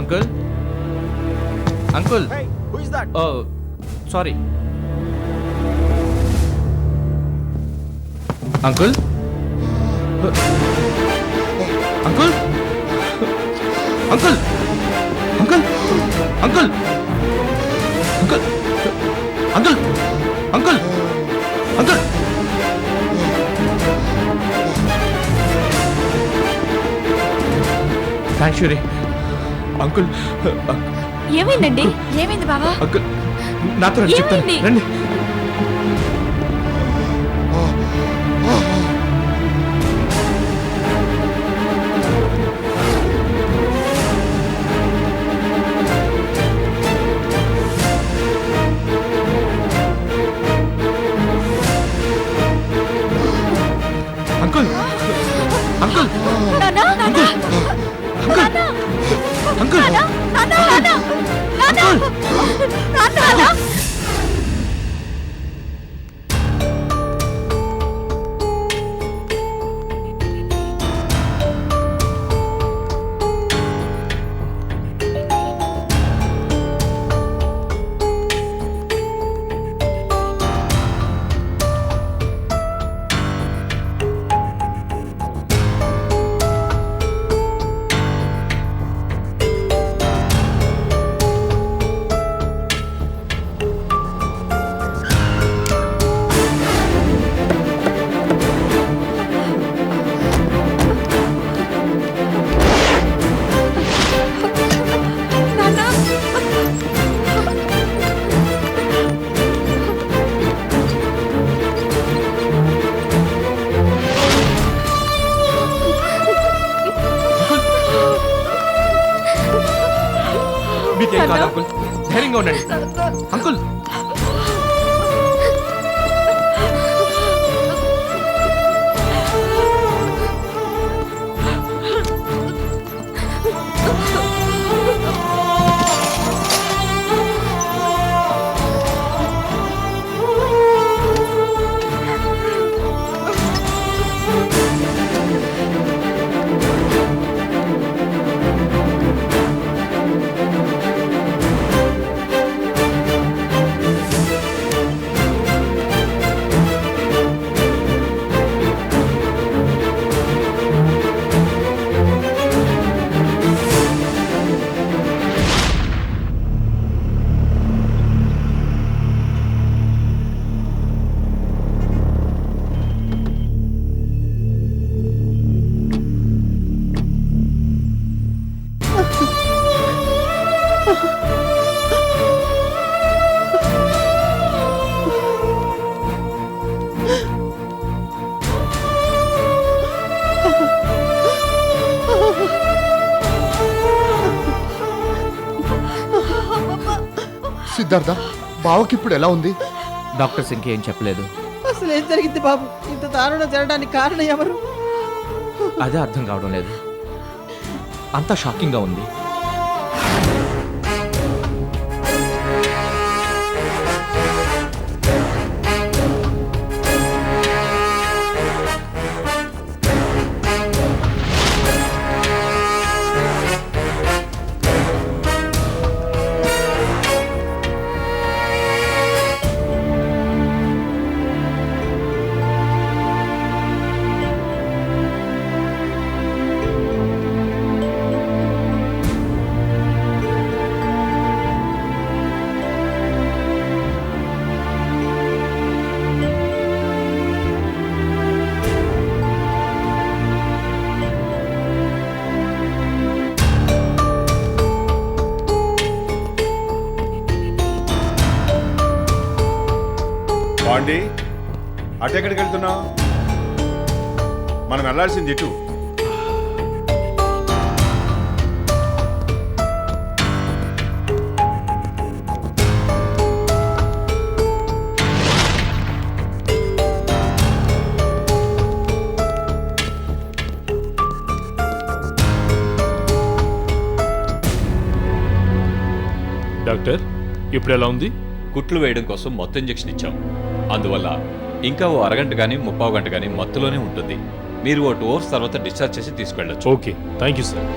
Uncle uncle Hey, who is that? Sorry uncle uncle uncle uncle uncle uncle uncle uncle uncle thanks యూరి uncle ఏమైందండి? ఏమైంది బావా? Uncle నాతో రండి చెప్తాను ఏమైంది? రండి అంకుల్ అంకుల్ నాన్నా, నాన్నా, నాన్నా, అంకుల్ నాన్నా, నాన్నా, నాన్నా, నాన్నా, నాన్నా. నాన్నా. మీకేం కాదు అంకుల్ ధైర్యంగా ఉండండి అంకుల్ సిద్ధార్థ బావకి ఇప్పుడు ఎలా ఉంది? డాక్టర్స్ ఇంకేం చెప్పలేదు అసలు ఏం జరిగింది బాబు? ఇంత దారుణం జరగడానికి కారణం ఎవరు? అదే అర్థం కావడం లేదు అంతా షాకింగ్ గా ఉంది పాండి అటెక్కడికి వెళ్తున్నావు? మనం వెళ్ళాల్సింది ఇటు. డాక్టర్ ఇప్పుడు ఎలా ఉంది? కుట్లు వేయడం కోసం మొత్తం ఇంజెక్షన్ ఇచ్చాం. అందువల్ల ఇంకా ఓ అరగంట కానీ 30 గంట కానీ మత్తులోనే ఉంటుంది. మీరు ఓ 2 అవర్స్ తర్వాత డిశ్చార్జ్ చేసి తీసుకెళ్ళచ్చు. Okay, thank you sir.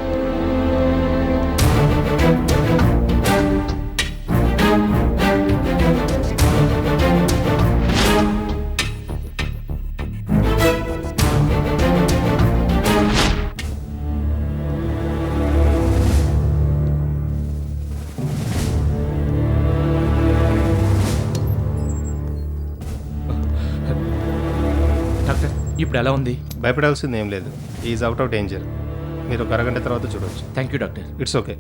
ఇప్పుడు ఎలా ఉంది? భయపడాల్సింది ఏం లేదు. Is out of danger. మీరు ఒక అరగంట తర్వాత చూడవచ్చు. Thank you doctor. It's okay.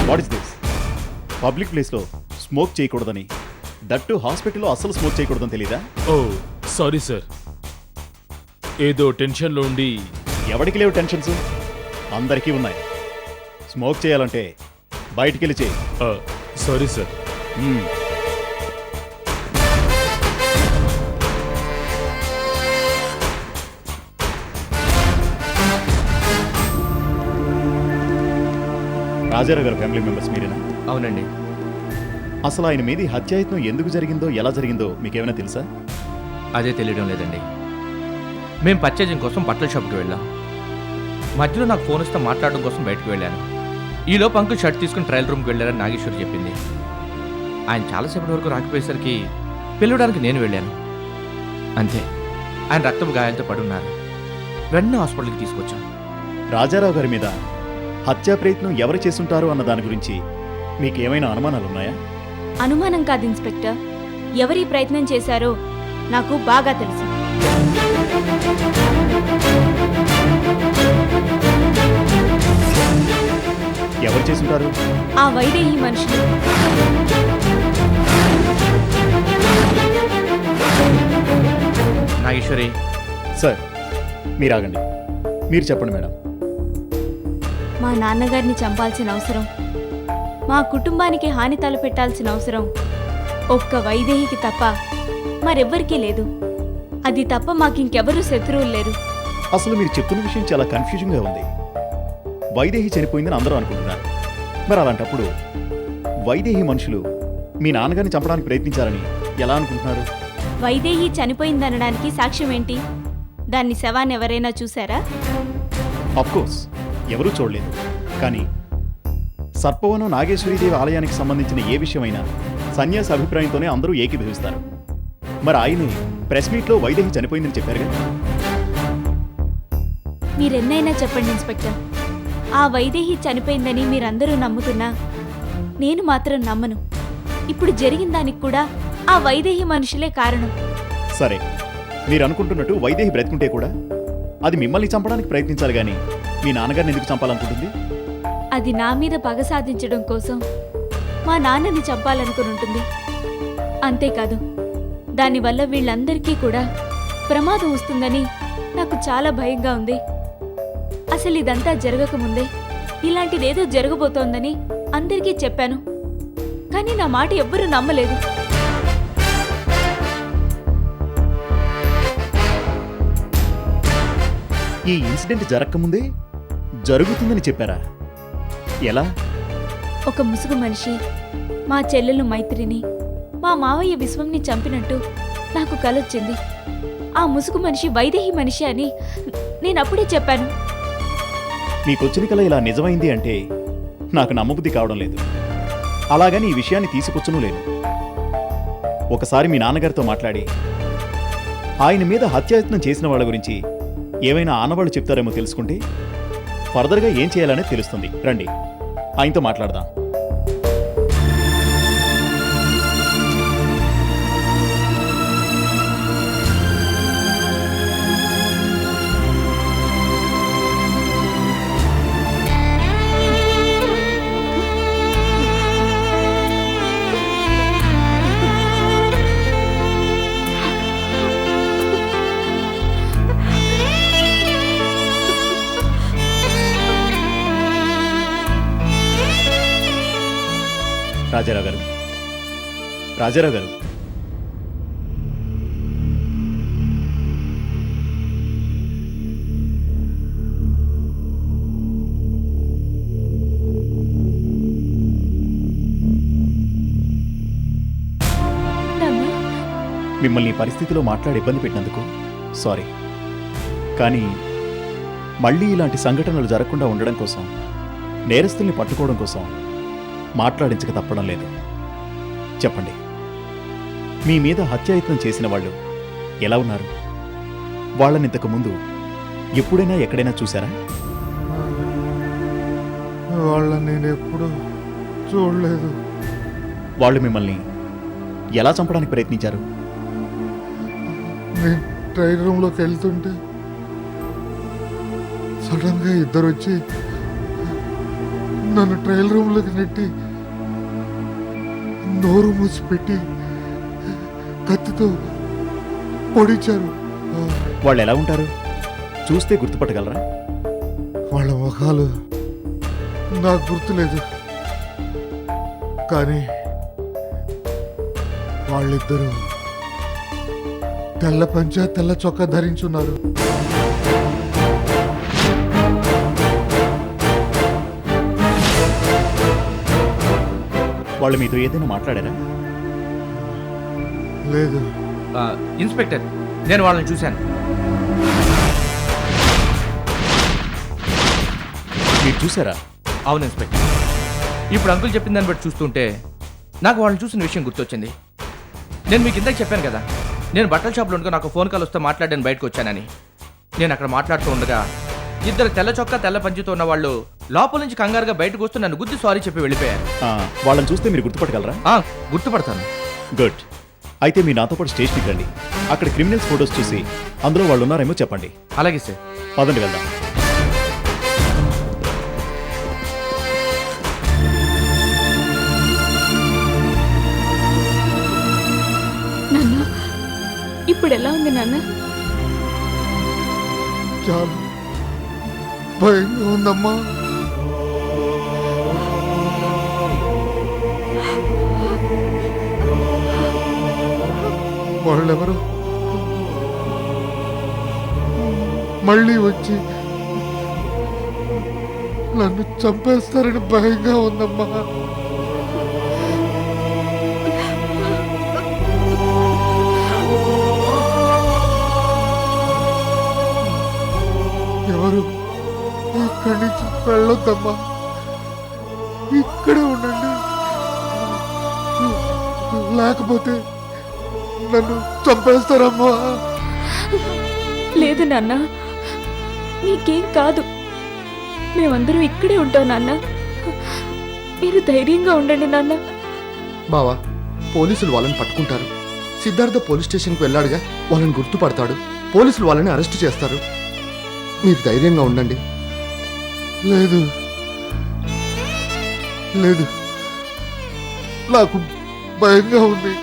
What is this? Public ప్లేస్లో స్మోక్ చేయకూడదని, దట్టు హాస్పిటల్లో అస్సలు స్మోక్ చేయకూడదని తెలీదా? ఓ సారీ సార్, ఏదో టెన్షన్లో ఉండి. ఎవరికి లేవు టెన్షన్స్? అందరికీ ఉన్నాయి. స్మోక్ చేయాలంటే బయటికి వెళ్ళి చేయి. Sorry sir. రాజారావు గారి ఫ్యామిలీ మెంబర్స్ మీరేనా? అవునండి. అసలు ఆయన మీద ఈ హత్యాయత్నం ఎందుకు జరిగిందో, ఎలా జరిగిందో మీకేమైనా తెలుసా? అదే తెలియడం లేదండి. మేము పర్చేజింగ్ కోసం బట్టల షాప్కి వెళ్ళాం. మధ్యలో నాకు ఫోన్ వస్తే మాట్లాడడం కోసం బయటకు వెళ్ళాను. ఈలోపు అంకుల్ షర్ట్ తీసుకుని ట్రయల్ రూమ్కి వెళ్ళారని నాగేశ్వరి చెప్పింది. ఆయన చాలాసేపటి వరకు రాకపోయేసరికి పిలవడానికి నేను వెళ్ళాను. అంతే, ఆయన రక్తం గాయాలతో పడున్నారు. వెంటనే హాస్పిటల్కి తీసుకొచ్చాం. రాజారావు గారి మీద హత్యా ప్రయత్నం ఎవరు చేసుంటారు అన్న దాని గురించి మీకేమైనా అనుమానాలున్నాయా? అనుమానం కాదు ఇన్స్పెక్టర్, ఎవరి ప్రయత్నం చేశారో నాకు బాగా తెలుసు. ఎవరు చేసుంటారు? ఆ వైదేహి మనుషులు. నాగేశ్వరి. సార్ మీరు ఆగండి. మీరు చెప్పండి మేడం. మా నాన్నగారిని చంపాల్సిన అవసరం, మా కుటుంబానికి హాని తలపెట్టాల్సిన అవసరం ఒక్క వైదేహికి తప్ప మరెవ్వరికీ లేదు. అది తప్ప మాకింకెవరూ శత్రువులు లేరు. అసలు మీరు చెప్తున్న విషయం చాలా కన్ఫ్యూజింగ్గా ఉంది. వైదేహి చనిపోయిందని అందరూ అనుకుంటున్నారు. మరి అలాంటప్పుడు వైదేహి మనుషులు మీ నాన్నగారిని చంపడానికి ప్రయత్నించారని ఎలా అనుకుంటున్నారు? వైదేహి చనిపోయిందనడానికి సాక్ష్యం ఏంటి? దాన్ని శవాన్ని ఎవరైనా చూశారా? కోర్స్ ఎవరూ చూడలేదు. కానీ సర్పవనం నాగేశ్వరీదేవి ఆలయానికి సంబంధించిన ఏ విషయమైనా సన్యాసి అభిప్రాయంతోనే అందరూ ఏకీభవిస్తారు. మరి ఆయనే ప్రెస్ మీట్లో వైదేహి చనిపోయిందని చెప్పారుగా. మీరెన్నైనా చెప్పండి ఇన్స్పెక్టర్, ఆ వైదేహి చనిపోయిందని మీరందరూ నమ్ముతున్నా నేను మాత్రం నమ్మను. ఇప్పుడు జరిగిన దానికి కూడా ఆ వైదేహి మనుషులే కారణం. సరే, మీరు అనుకుంటున్నట్టు వైదేహి బ్రతుకుంటే కూడా అది మిమ్మల్ని చంపడానికి ప్రయత్నించాలి కానీ మీ నాన్నగారిని ఎందుకు చంపాలనుకుంటుంది? అది నా మీద పగ సాధించడం కోసం మా నాన్నని చంపాలనుకుని ఉంటుంది. అంతేకాదు, దానివల్ల వీళ్ళందరికీ కూడా ప్రమాదం వస్తుందని నాకు చాలా భయంగా ఉంది. అసలు ఇదంతా జరగకముందే ఇలాంటిదేదో జరగబోతోందని అందరికీ చెప్పాను. కానీ నా మాట ఎవ్వరూ నమ్మలేదు. ఈ ఇన్సిడెంట్ జరగకముందే జరుగుతుందని చెప్పారా? ఎలా? ఒక ముసుగు మనిషి మా చెల్లెలు మైత్రిని, మా మావయ్య విశ్వంని చంపినట్టు నాకు కలొచ్చింది. ఆ ముసుగు మనిషి వైదేహి మనిషి అని నేనప్పుడే చెప్పాను. మీకొచ్చిన కల ఇలా నిజమైంది అంటే నాకు నమ్మబుద్ధి కావడం లేదు. అలాగని ఈ విషయాన్ని తీసుకొచ్చను లేదు. ఒకసారి మీ నాన్నగారితో మాట్లాడి ఆయన మీద హత్యాయత్నం చేసిన వాళ్ళ గురించి ఏమైనా ఆనవాళ్ళు చెప్తారేమో తెలుసుకుంటే ఫర్దర్గా ఏం చేయాలనే తెలుస్తుంది. రండి, ఆయనతో మాట్లాడదాం. రాజారావు గారు, రాజారావు గారు, నాన్న, మిమ్మల్ని ఈ పరిస్థితిలో మాట్లాడి ఇబ్బంది పెట్టినందుకు సారీ. కానీ మళ్ళీ ఇలాంటి సంఘటనలు జరగకుండా ఉండడం కోసం, నేరస్తుల్ని పట్టుకోవడం కోసం మాట్లాడించక తప్పడం లేదు. చెప్పండి, మీ మీద హత్యాయత్నం చేసిన వాళ్ళు ఎలా ఉన్నారు? వాళ్ళని ఇంతకు ముందు ఎప్పుడైనా ఎక్కడైనా చూసారా? వాళ్ళని నేను ఎప్పుడు చూడలేదు. వాళ్ళు మిమ్మల్ని ఎలా చంపడానికి ప్రయత్నించారు? నేను ట్రైన్ రూమ్లోకి వెళ్తుంటే సడన్గా ఇద్దరు వచ్చి నన్ను ట్రైల్ రూమ్లోకి నెట్టి నోరు మూసిపెట్టి కత్తితో పొడిచారు. వాళ్ళు ఎలా ఉంటారు? చూస్తే గుర్తుపట్టగలరా? వాళ్ళ ముఖాలు నాకు గుర్తులేదు, కానీ వాళ్ళిద్దరూ తెల్ల పంచ తెల్ల చొక్కా ధరించున్నారు. వాళ్ళు మీతో ఏదైనా మాట్లాడారా? లేదు. ఇన్స్పెక్టర్, నేను వాళ్ళని చూశాను. మీరు చూసారా? అవును ఇన్స్పెక్టర్. ఇప్పుడు అంకుల్ చెప్పిన దాన్ని బట్టి చూస్తుంటే నాకు వాళ్ళని చూసిన విషయం గుర్తొచ్చింది. నేను మీకు ఇందాక చెప్పాను కదా, నేను బట్టల షాప్లో ఉండగా నాకు ఫోన్ కాల్ వస్తే మాట్లాడడానికి బయటకు వచ్చానని. నేను అక్కడ మాట్లాడుతూ ఉండగా ఇద్దరు తెల్ల చొక్కా తెల్ల పంచితో ఉన్న వాళ్ళు లోపల నుంచి కంగారుగా బయటకు వస్తూ నన్ను గుద్ది సారీ చెప్పి వెళ్ళిపోయారు. వాళ్ళని చూస్తే మీరు గుర్తుపట్టగలరా? గుర్తుపడతాను. గుడ్. అయితే మీరు నాతో పాటు స్టేషన్కి రండి. అక్కడ క్రిమినల్స్ ఫోటోస్ చూసి అందులో వాళ్ళు ఉన్నారేమో చెప్పండి. అలాగే సార్. పదండి వెళ్దాం. నాన్న, ఇప్పుడు ఎలా ఉంది నాన్న? చాలా భయంగా ఉందమ్మా. వాళ్ళెవరు మళ్ళీ వచ్చి నన్ను చంపేస్తారని భయంగా ఉందమ్మా. ఎవరు ఇక్కడి నుంచి వెళ్ళొద్దమ్మా, ఇక్కడే ఉండండి, లేకపోతే నన్ను చంపేస్తారమ్మా. లేదు నాన్న, మీకేం కాదు. మేమందరం ఇక్కడే ఉంటాం నాన్న. మీరు ధైర్యంగా ఉండండి నాన్న. బావా, పోలీసులు వాళ్ళని పట్టుకుంటారు. సిద్ధార్థ పోలీస్ స్టేషన్కి వెళ్ళాడుగా, వాళ్ళని గుర్తుపడతాడు. పోలీసులు వాళ్ళని అరెస్ట్ చేస్తారు. మీరు ధైర్యంగా ఉండండి. లేదు లేదు, నాకు భయంగా ఉంది.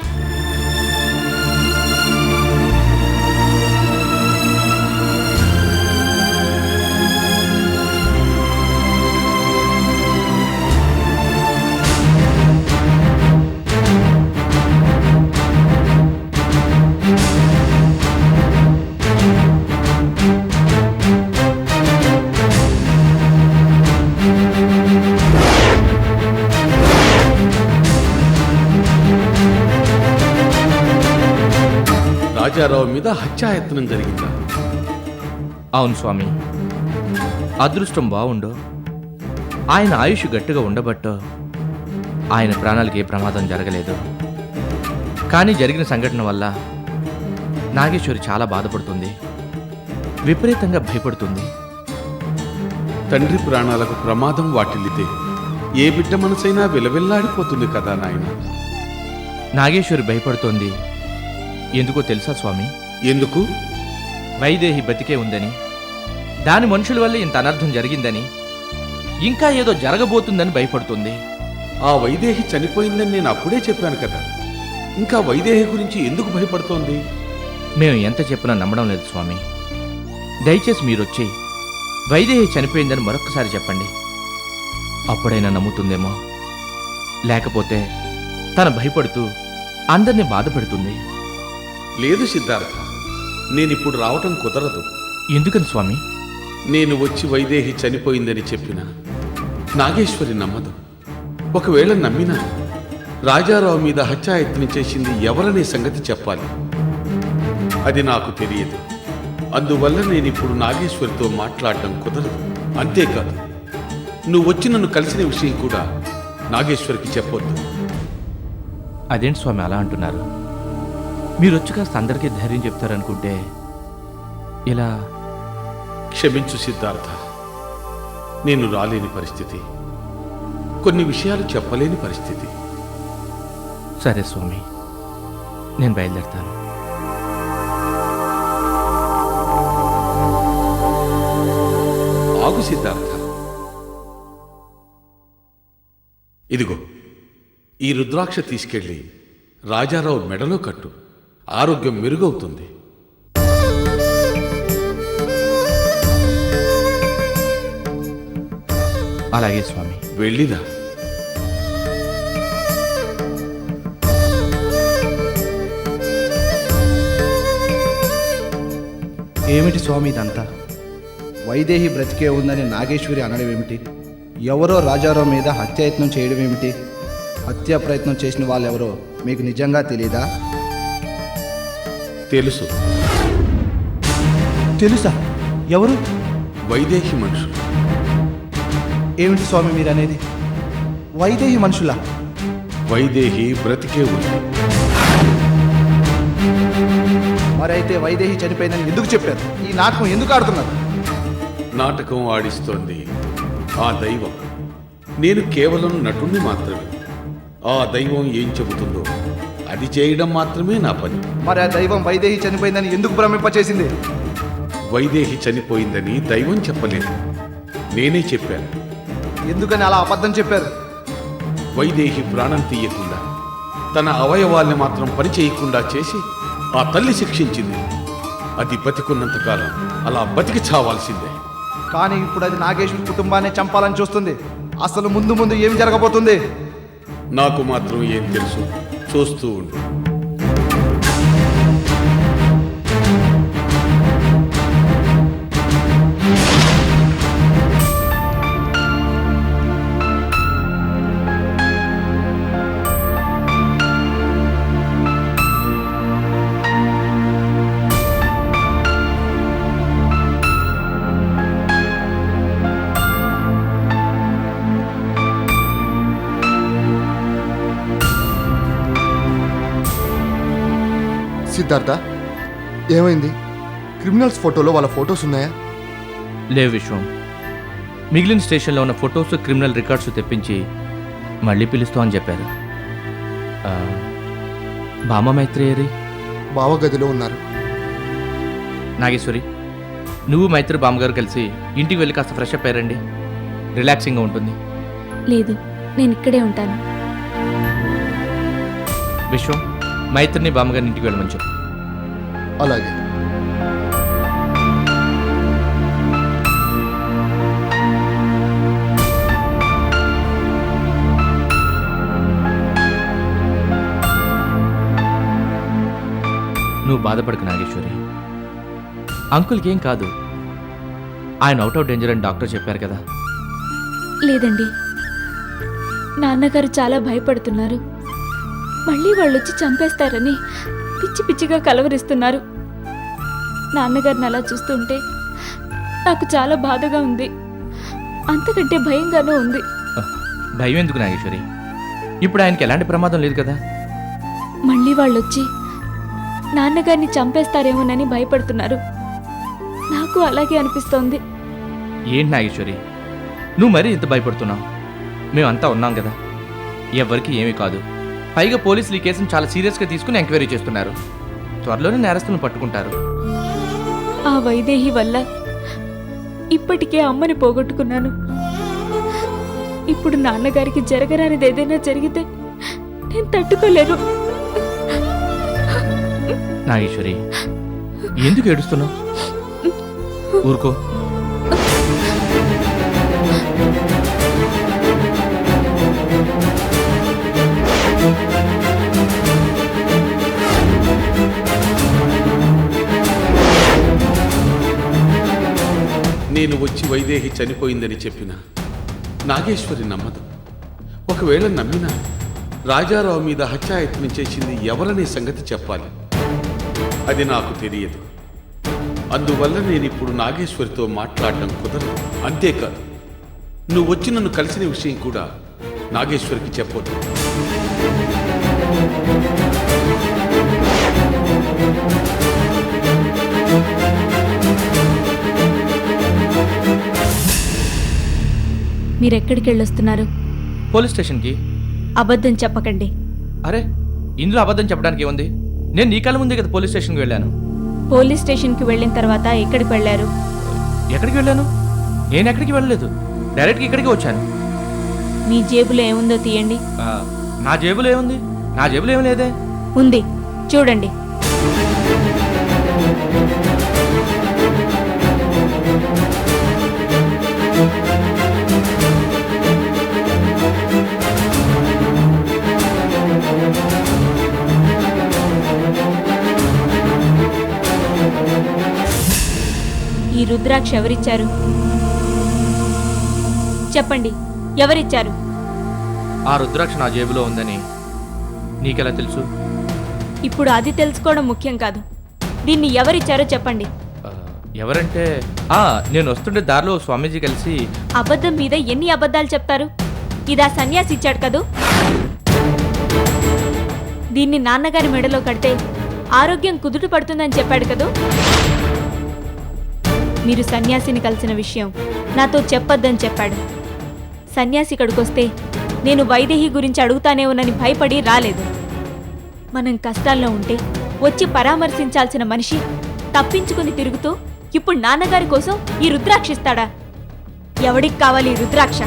రాజారావు మీద హత్యాయత్నం జరిగిందా? అవును స్వామి. అదృష్టం బాగుండో, ఆయన ఆయుష్ గట్టిగా ఉండబట్టో ఆయన ప్రాణాలకి ఏ ప్రమాదం జరగలేదు. కానీ జరిగిన సంఘటన వల్ల నాగేశ్వరి చాలా బాధపడుతుంది, విపరీతంగా భయపడుతుంది. తండ్రి ప్రాణాలకు ప్రమాదం వాటిల్లితే ఏ బిడ్డ మనసైనా విలవిల్లాడిపోతుంది కదా నాయన. నాగేశ్వరి భయపడుతోంది ఎందుకో తెలుసా స్వామి? ఎందుకు? వైదేహి బతికే ఉందని, దాని మనుషుల వల్ల ఇంత అనర్థం జరిగిందని, ఇంకా ఏదో జరగబోతుందని భయపడుతుంది. ఆ వైదేహి చనిపోయిందని నేను అప్పుడే చెప్పాను కదా, ఇంకా వైదేహి గురించి ఎందుకు భయపడుతోంది? మేము ఎంత చెప్పినా నమ్మడం లేదు స్వామి. దయచేసి మీరొచ్చి వైదేహి చనిపోయిందని మరొక్కసారి చెప్పండి. అప్పుడైనా నమ్ముతుందేమో, లేకపోతే తన భయపడుతూ అందరినీ బాధ పెడుతుంది. లేదు సిద్ధార్థ, నేనిప్పుడు రావటం కుదరదు. ఎందుకని స్వామి? నేను వచ్చి వైదేహి చనిపోయిందని చెప్పినా నాగేశ్వరి నమ్మదు. ఒకవేళ నమ్మినా రాజారావు మీద హత్యాయత్నం చేసింది ఎవరనే సంగతి చెప్పాలి. అది నాకు తెలియదు. అందువల్ల నేనిప్పుడు నాగేశ్వరితో మాట్లాడడం కుదరదు. అంతేకాదు, నువ్వు వచ్చి నన్ను కలిసిన విషయం కూడా నాగేశ్వరికి చెప్పొద్దు. అదేంటి స్వామి అలా అంటున్నారు? మీరొచ్చి కాస్త అందరికీ ధైర్యం చెప్తారనుకుంటే ఇలా. క్షమించు సిద్ధార్థ, నేను రాలేని పరిస్థితి, కొన్ని విషయాలు చెప్పలేని పరిస్థితి. సరే స్వామి, నేను బయలుదేరుతాను. ఆగు సిద్ధార్థ, ఇదిగో ఈ రుద్రాక్ష తీసుకెళ్ళి రాజారావు మెడలో కట్టు. ఆరోగ్యం మెరుగవుతుంది. అలాగే స్వామి. వెళ్ళిదా. ఏమిటి స్వామి ఇదంతా? వైదేహి బ్రతికే ఉందని నాగేశ్వరి అనడం ఏమిటి? ఎవరో రాజారావు మీద హత్యాయత్నం చేయడం ఏమిటి? హత్యా ప్రయత్నం చేసిన వాళ్ళెవరో మీకు నిజంగా తెలీదా? తెలుసు. తెలుసా? ఎవరు? వైదేహి మనుషులు. ఏమిటి స్వామి మీరు అనేది? వైదేహి మనుషులా? వైదేహి బ్రతికే ఉంది. మరైతే వైదేహి చనిపోయిందని ఎందుకు చెప్పారు? ఈ నాటకం ఎందుకు ఆడుతున్నారు? నాటకం ఆడిస్తోంది ఆ దైవం. నేను కేవలం నటుణ్ణి మాత్రమే. ఆ దైవం ఏం చెబుతుందో అది చేయడం మాత్రమే నా పని. మరి ఆ దైవం వైదేహి చనిపోయిందని ఎందుకు భ్రమింపచేసింది? వైదేహి చనిపోయిందని దైవం చెప్పలేదు, నేనే చెప్పాను. ఎందుకని అలా అబద్ధం చెప్పారు? వైదేహి ప్రాణం తీయకుండా తన అవయవాల్ని మాత్రం పని చేయకుండా చేసి ఆ తల్లి శిక్షించింది. అది బతికున్నంతకాలం అలా బతికి చావాల్సిందే. కానీ ఇప్పుడు అది నాగేశ్వరి కుటుంబాన్ని చంపాలని చూస్తుంది. అసలు ముందు ముందు ఏం జరగబోతుంది? నాకు మాత్రం ఏం తెలుసు, చూస్తూ ఉండు. సిద్ధార్థ, ఏమైంది? క్రిమినల్స్ ఫోటోలో వాళ్ళ ఫొటోస్ ఉన్నాయా? లేవు విశ్వం. మిగిలిన స్టేషన్లో ఉన్న ఫొటోస్, క్రిమినల్ రికార్డ్స్ తెప్పించి మళ్ళీ పిలుస్తామని చెప్పారు. బామ్మ మైత్రి ఏరి? బావ గదిలో ఉన్నారు. నాగేశ్వరి, నువ్వు మైత్రి బామ్మగారు కలిసి ఇంటికి వెళ్ళి కాస్త ఫ్రెష్ అప్ అయ్యారండి. రిలాక్సింగ్గా ఉంటుంది. లేదు, నేను ఇక్కడే ఉంటాను. విశ్వం, మైత్రిని బామ్మగారిని ఇంటికి వెళ్ళమని చెప్పు. అలాగే. నువ్వు బాధపడకు నాగేశ్వరి. అంకుల్కి ఏం కాదు. ఆయన అవుట్ ఆఫ్ డేంజర్ అని డాక్టర్ చెప్పారు కదా. లేదండి, నాన్నగారు చాలా భయపడుతున్నారు. మళ్ళీ వాళ్ళు వచ్చి చంపేస్తారని పిచ్చి పిచ్చిగా కలవరిస్తున్నారు. నాన్నగారిని అలా చూస్తుంటే నాకు చాలా బాధగా ఉంది. అంతకంటే భయంగానూ ఉంది. భయం ఎందుకు నాగేశ్వరి? ఇప్పుడు ఆయనకి ఎలాంటి ప్రమాదం లేదు కదా. మళ్ళీ వాళ్ళొచ్చి నాన్నగారిని చంపేస్తారేమోనని భయపడుతున్నారు. నాకు అలాగే అనిపిస్తోంది. ఏంటి నాగేశ్వరి, నువ్వు మరీ ఇంత భయపడుతున్నావు? మేమంతా ఉన్నాం కదా, ఎవరికి ఏమీ కాదు. పైగా పోలీసులు ఈ కేసును చాలా సీరియస్గా తీసుకుని ఎంక్వైరీ చేస్తున్నారు. త్వరలోనే నేరస్తులను పట్టుకుంటారు. ఆ వైదేహి వల్ల ఇప్పటికే అమ్మని పోగొట్టుకున్నాను. ఇప్పుడు నాన్నగారికి జరగరానిది ఏదైనా జరిగితే నేను తట్టుకోలేను. నాగేశ్వరి, ఎందుకు ఏడుస్తున్నావు? ఊరుకో. నేను వచ్చి వైదేహి చనిపోయిందని చెప్పిన నాగేశ్వరి నమ్మదు. ఒకవేళ నమ్మినా రాజారావు మీద హత్యాయత్నం చేసింది ఎవరనే సంగతి చెప్పాలి. అది నాకు తెలియదు. అందువల్ల నేను ఇప్పుడు నాగేశ్వరితో మాట్లాడడం కుదరదు. అంతేకాదు, నువ్వు వచ్చి నన్ను కలిసిన విషయం కూడా నాగేశ్వరికి చెప్పొద్దు. మీరెక్కడికి వెళ్ళొస్తున్నారు? పోలీస్ స్టేషన్కి. అబద్ధం చెప్పకండి. అరే, ఇందులో అబద్ధం చెప్పడానికి ఏముంది? నేను నీ కళ్ళ ముందే కదా పోలీస్ స్టేషన్కి వెళ్ళాను. పోలీస్ స్టేషన్కి వెళ్ళిన తర్వాత ఎక్కడికి వెళ్ళారు? ఎక్కడికి వెళ్ళాను? నేను ఎక్కడికి వెళ్ళలేదు, డైరెక్ట్గా ఇక్కడికి వచ్చాను. మీ జేబులో ఏముందో తీయండి. నా జేబులో ఏముంది? నా జేబులో ఏమి లేదే. ఉంది, చూడండి. ఈ రుద్రాక్ష ఎవరిచ్చారు? చెప్పండి, ఎవరిచ్చారు? ఆ రుద్రాక్ష నా జేబులో ఉందని నీకెలా తెలుసు? ఇప్పుడు అది తెలుసుకోవడం ముఖ్యం కాదు. దీన్ని ఎవరిచ్చారో చెప్పండి. ఎవరంటే నేను వస్తుంటే దారిలో స్వామీజీ కలిసి. అబద్ధం మీద ఎన్ని అబద్ధాలు చెప్తారు? ఇదా సన్యాసి ఇచ్చాడు కదూ. దీన్ని నాన్నగారి మెడలో కడితే ఆరోగ్యం కుదుట పడుతుందని చెప్పాడు కదూ. మీరు సన్యాసిని కలిసిన విషయం నాతో చెప్పొద్దని చెప్పాడు. సన్యాసి ఇక్కడికొస్తే నేను వైదేహి గురించి అడుగుతానేమోనని భయపడి రాలేదు. మనం కష్టాల్లో ఉంటే వచ్చి పరామర్శించాల్సిన మనిషి తప్పించుకుని తిరుగుతూ ఇప్పుడు నాన్నగారి కోసం ఈ రుద్రాక్ష ఇస్తాడా? ఎవడికి కావాలి ఈ రుద్రాక్ష?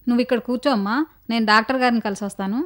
నువ్వు ఇక్కడ కూర్చో అమ్మా, నేను డాక్టర్ గారిని కలిసి వస్తాను.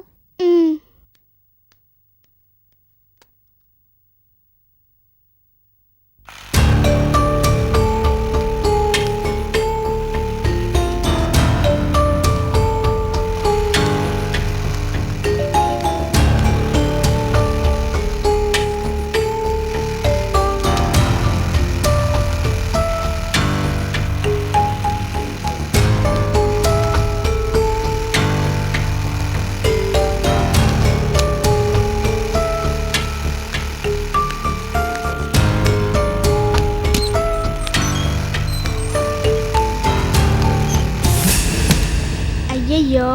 అయ్యయ్యో,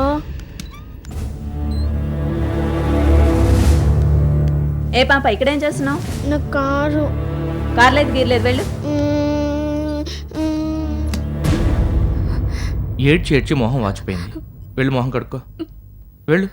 ఏ పాప ఇక్కడేం చేస్తున్నావు? నా కారు కార్లేదు గీర్లేదు, వెళ్ళు. ఏడ్చి ఏడ్చి మొహం వాచిపోయింది. వెళ్ళు, మొహం కడుక్కో, వెళ్ళు.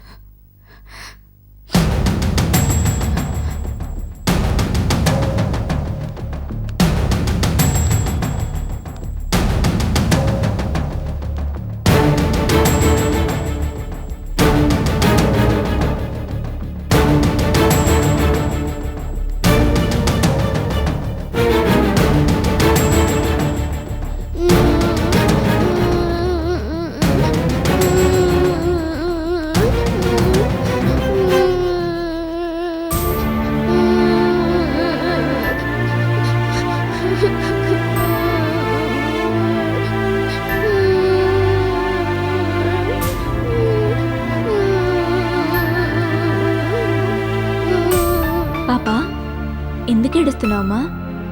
ఏడుస్తున్నావమ్మా?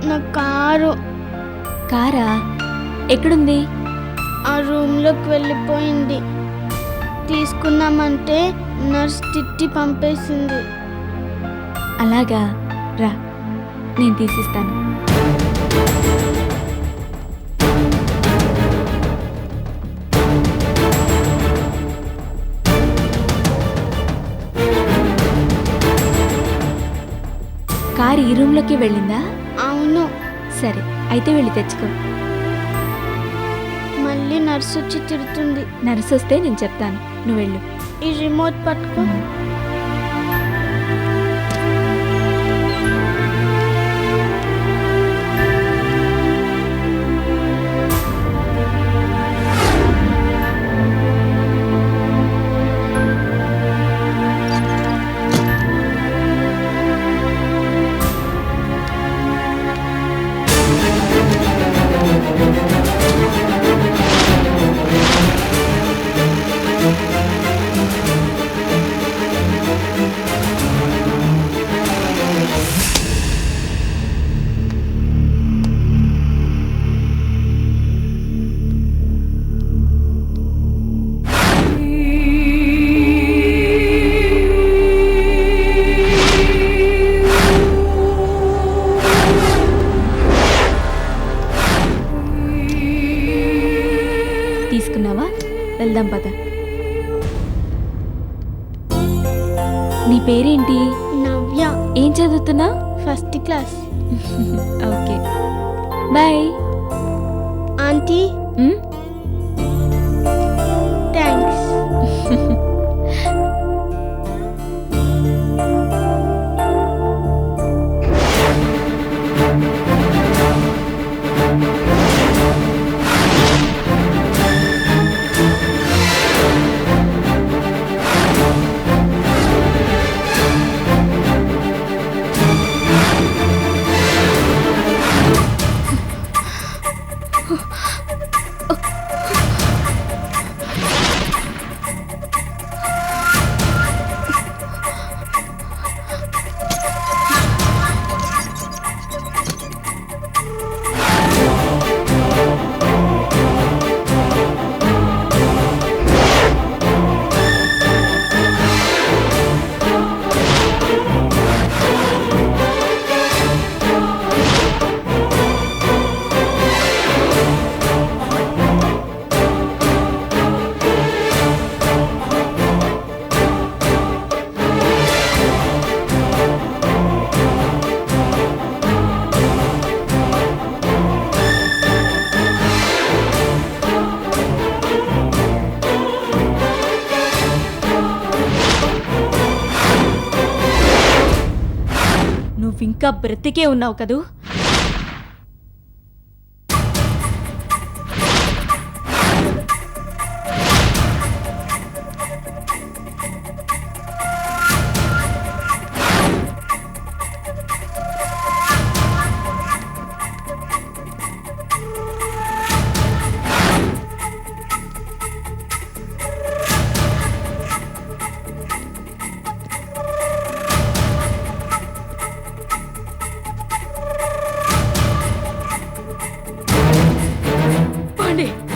నా కారు కారా? ఎక్కడుంది? ఆ రూమ్లోకి వెళ్ళిపోయింది. తీసుకుందామంటే నర్స్ తిట్టి పంపేసింది. అలాగా, రా నేను తీసిస్తాను. కారు ఈ రూమ్లోకి వెళ్ళిందా? అవును. సరే, అయితే వెళ్ళి తెచ్చుకో. మళ్ళీ నర్స్ వచ్చి తిడుతుంది. నర్సు వస్తే నేను చెప్తాను, నువ్వు వెళ్ళు. ఈ రిమోట్ పట్టుకో. తీసుకున్నావా? వెళ్దాం పద. నీ పేరేంటి? నవ్య. ఏం చదువుతున్నా? First class. Okay, bye. Aunty thanks. ఇంకా బ్రతికే ఉన్నావు కదూ?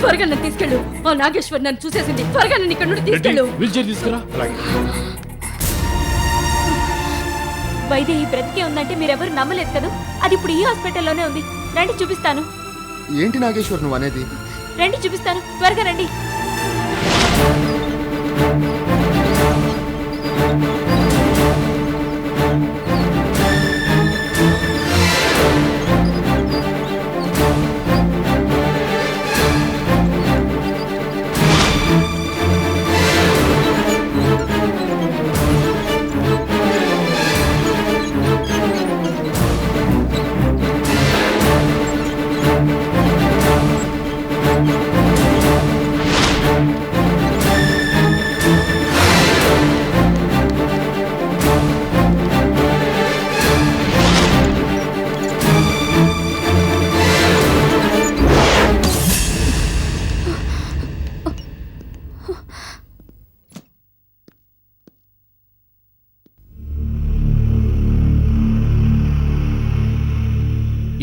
త్వరగా నన్ను తీసుకెళ్ళు. ఓ నాగేశ్వర్ నన్ను చూసేసింది. త్వరగా నన్ను ఇక్కడ నుండి తీసుకెళ్ళు. తీసుకురా. వైదేహి బ్రతికే ఉందంటే మీరెవరు నమ్మలేదు కదా? అది ఇప్పుడు ఈ హాస్పిటల్లోనే ఉంది. రండి చూపిస్తాను. ఏంటి నాగేశ్వర్ నువ్వు అనేది? రండి చూపిస్తాను, త్వరగా రండి.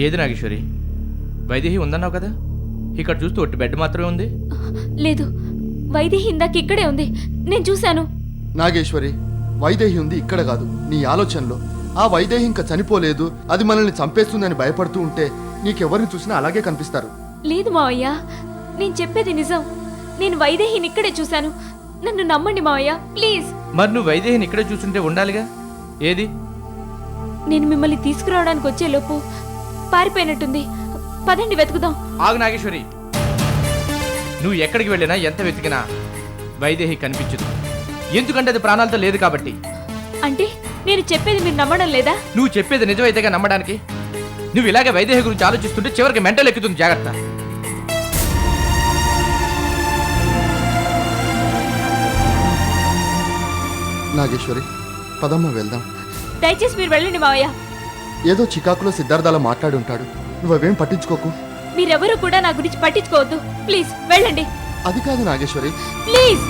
ఏది నాగేశ్వరి, వైదేహి ఉందన్నావు కదా, ఇక్కడ చూస్తూ ఒట్టి బెడ్ మాత్రమే ఉంది. లేదు, వైదేహి ఇందాక ఇక్కడే ఉంది, నేను చూశాను. నాగేశ్వరి, వైదేహి ఉంది ఇక్కడ కాదు, నీ ఆలోచనలో. ఆ వైదేహి ఇంకా చనిపోలేదు, అది మనల్ని చంపేస్తుందని భయపడుతూ ఉంటే నీకెవరిని చూసినా అలాగే కనిపిస్తారు. లేదు మావయ్య, నేను చెప్పేది నిజం. నేను వైదేహిని ఇక్కడే చూశాను, నన్ను నమ్మండి మావయ్య ప్లీజ్. మరి నువ్వు వైదేహిని ఇక్కడే చూస్తుంటే ఉండాలిగా, ఏది? నేను మిమ్మల్ని తీసుకురావడానికి వచ్చే లోపు పారిపోయినట్టుంది. పదండి వెతుకుదాం. ఆగు నాగేశ్వరి, నువ్వు ఎక్కడికి వెళ్ళినా ఎంత వెతికినా వైదేహి కనిపించదు. ఎందుకంటే అది ప్రాణాలతో లేదు కాబట్టి. అంటే నేను చెప్పేది మీరు నమ్మడం లేదా? నువ్వు చెప్పేది నిజమైతేగా నమ్మడానికి. నువ్వు ఇలాగే వైదేహి గురించి ఆలోచిస్తుంటే చివరికి మెంటల్ ఎక్కుతుంది. జాగ్రత్త. నాగేశ్వరి, పదమ్మ వెళ్దాం. దయచేసి మీరు వెళ్ళండి మావయ్య. ఏదో చికాకులో సిద్ధార్థాల మాట్లాడి ఉంటాడు, నువ్వేం పట్టించుకోకు. మీరెవరూ కూడా నా గురించి పట్టించుకోవద్దు ప్లీజ్, వెళ్ళండి. అది కాదు నాగేశ్వరి, ప్లీజ్.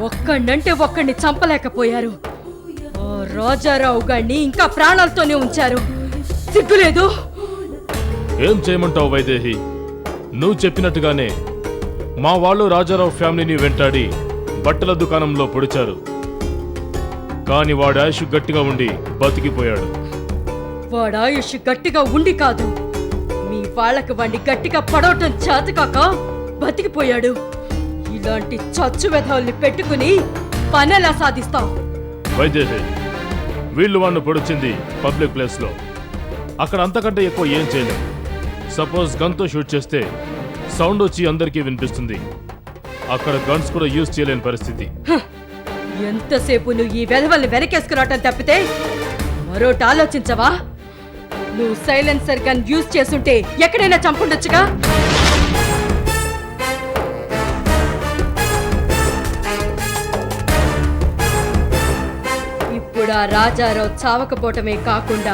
ఒక్కడంటే ఒక్కడిని చంపలేకపోయారు. ఆ రాజారావు గారిని ఇంకా ప్రాణాలతోనే ఉంచారు. సిగ్గులేదు? ఏం చేయమంటావు వైదేహి? నువ్వు చెప్పినట్టుగానే మా వాళ్ళు రాజారావు ఫ్యామిలీని వెంటాడి బట్టల దుకాణంలో పొడిచారు. కానీ వాడి ఆయుష్ గట్టిగా ఉండి బతికిపోయాడు. వాడు ఆయుష్ గట్టిగా ఉండి కాదు, మీ వాళ్ళకి వాడిని గట్టిగా పడవటం చేతకాక బతికిపోయాడు. ఇలాంటి చచ్చు వెధవుల్ని పెట్టుకుని పనెలా సాధిస్తావు? వైదేహి, వీళ్ళు వాడిని పొడిచింది పబ్లిక్ ప్లేస్ లో. అక్కడ అంతకంటే ఎక్కువ ఏం చేయలేం. సపోజ్ గన్తో షూట్ చేస్తే సౌండ్ వచ్చి అందరికీ వినిపిస్తుంది. అక్కడ గన్స్ కూడా యూజ్ చేయలేని పరిస్థితి. ఎంతసేపు నువ్వు ఈ వెధవల్ని వెనకేసుకురావటం తప్పితే మరోటి ఆలోచించవా? నువ్వు సైలెన్సర్ గన్ యూజ్ చేసుంటే ఎక్కడైనా చంపుండొచ్చుగా. ఇప్పుడు ఆ రాజారావు చావకపోవటమే కాకుండా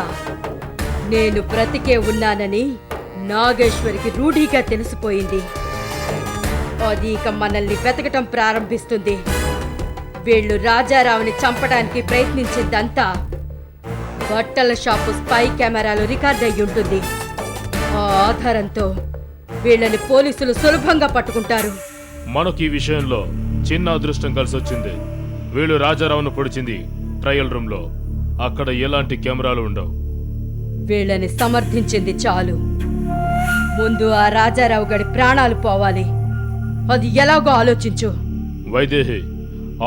నేను బ్రతికే ఉన్నానని నాగేశ్వరికి రూఢీగా తెలిసిపోయింది. అది ఇక మనల్ని వెతకటం ప్రారంభిస్తుంది. వీళ్ళు రాజారావుని చంపడానికి ప్రయత్నించిందంతా బట్టల షాపు స్పై కెమెరాలో రికార్డ్ అయ్యి ఉంటుంది. ఆ ఆధారంతో వీళ్ళని పోలీసులు సులభంగా పట్టుకుంటారు. మనకు ఈ విషయంలో చిన్న అదృష్టం కలిసి వచ్చింది. వీళ్ళు రాజారావును పొడిచింది ట్రయల్ రూమ్ లో. అక్కడ ఎలాంటి కెమెరాలు ఉండవు. వీళ్ళని సమర్థించింది చాలు. ముందు ఆ రాజారావు గడి ప్రాణాలు పోవాలి. అది ఎలాగో ఆలోచించు. వైదేహి,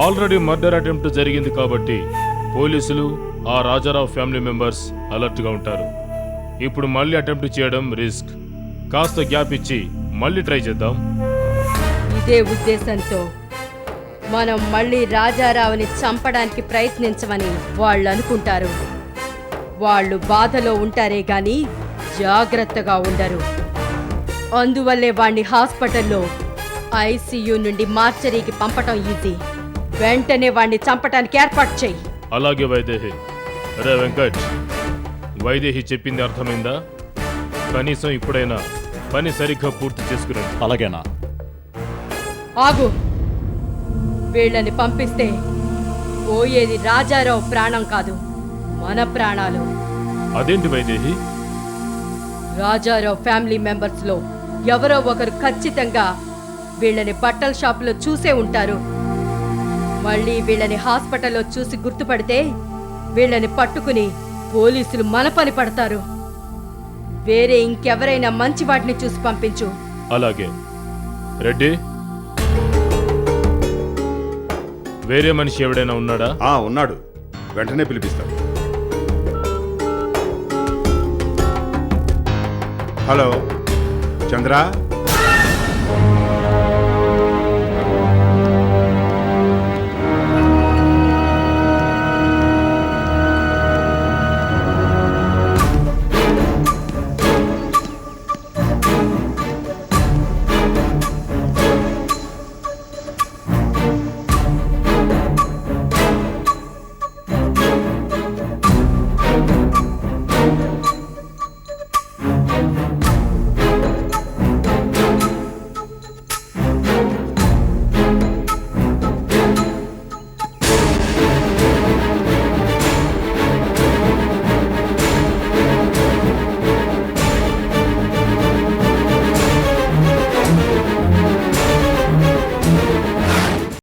ఆల్రెడీ మర్డర్ అటెంప్ట్ జరిగింది కాబట్టి పోలీసులు ఆ రాజారావు ఫ్యామిలీ మెంబర్స్ అలర్ట్గా ఉంటారు. ఇప్పుడు మళ్ళీ అటెంప్ట్ చేయడం రిస్క్. కాస్త గ్యాప్ ఇచ్చి మళ్ళీ ట్రై చేద్దాం. ఇదే ఉద్దేశంతో మనం మళ్ళీ రాజారావుని చంపడానికి ప్రయత్నించమని వాళ్ళు అనుకుంటారు. వాళ్ళు బాధలో ఉంటారే గాని జాగ్రత్తగా ఉండరు. అందువల్లే వాణ్ణి హాస్పిటల్లో ఐసీయూ నుండి మార్చరీకి పంపటం ఈజీ. వెంటనే వాణ్ణి చంపటానికి ఏర్పాటు చెయ్యి. అలాగే వైదేహి. రే వెంకట్, వైదేహి చెప్పింది అర్థమైందా? కనీసం ఇప్పుడైనా పని సరిగ్గా పూర్తి చేసుకురండి. అలాగేనా? ఆగు. వీళ్ళని పంపిస్తే పోయేది రాజారావు ప్రాణం కాదు, మన ప్రాణాలు. అదేంటి వైదేహి? రాజారావు ఫ్యామిలీ మెంబర్స్ లో ఎవరో ఒకరు ఖచ్చితంగా వీళ్ళని బట్టల షాపులో చూసే ఉంటారు. మళ్ళీ వీళ్ళని హాస్పిటల్లో చూసి గుర్తుపడితే వీళ్ళని పట్టుకుని పోలీసులు మన పని పడతారు. వేరే ఇంకెవరైనా మంచి వాటిని చూసి పంపించు. అలాగే. రెడ్డి, వేరే మనిషి ఎవడైనా ఉన్నాడా? ఉన్నాడు, వెంటనే పిలిపిస్తాడు. హలో చంద్ర,